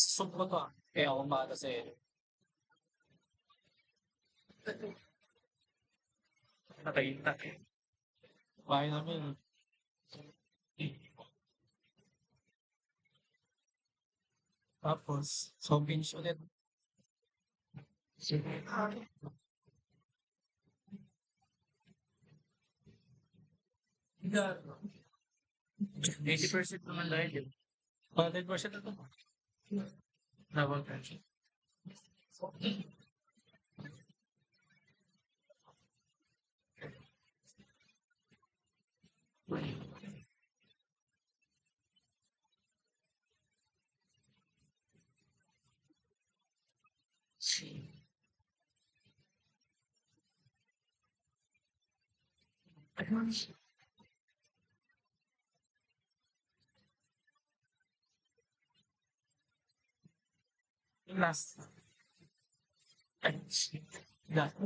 Sumpah ka. Kaya ako mata sa'yo. Nakaitak eh. Bahay namin. Tapos, so pinch ulit. Hindi. 80% naman dahil. 100% na to. Double pension. Last. Last.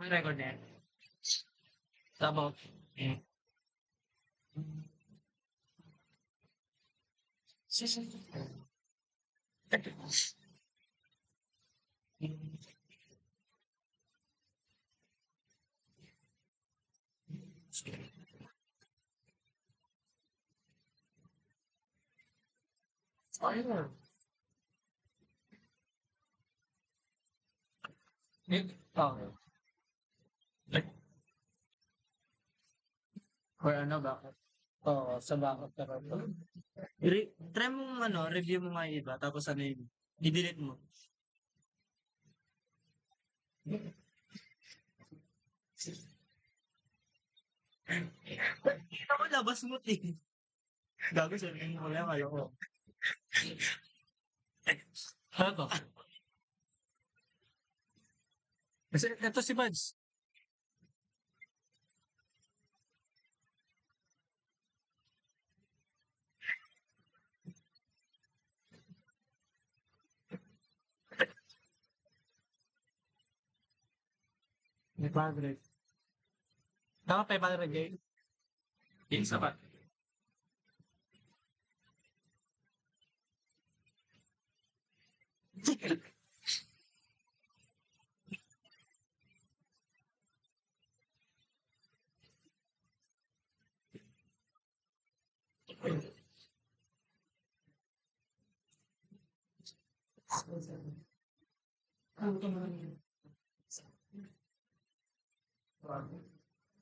May record na yan. Tama. Ayun. Okay. Or ano, bakit? Oo, sa bakit pero Try mo ano, review mo nga yung iba, tapos ano yun, i-delete mo. Ako labas mo, eh. Gago, sabihin mo lang, ayoko. ano to? Kasi ito si Buds. May 500. Dapat 500 gay. Isa pa.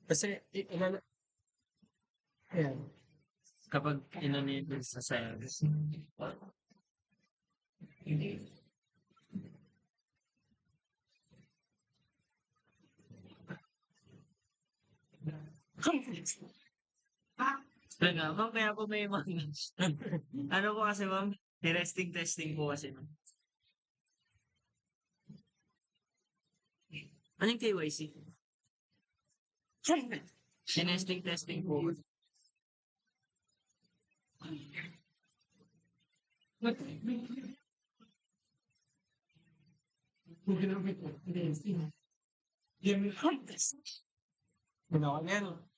Kasi, ayan. Kapag inanito sa sales. Talaga, ma'am, kaya po may mga, ano po kasi ma'am, testing po kasi ma'am. Anong KYC? Testing po. Ginawa niyan.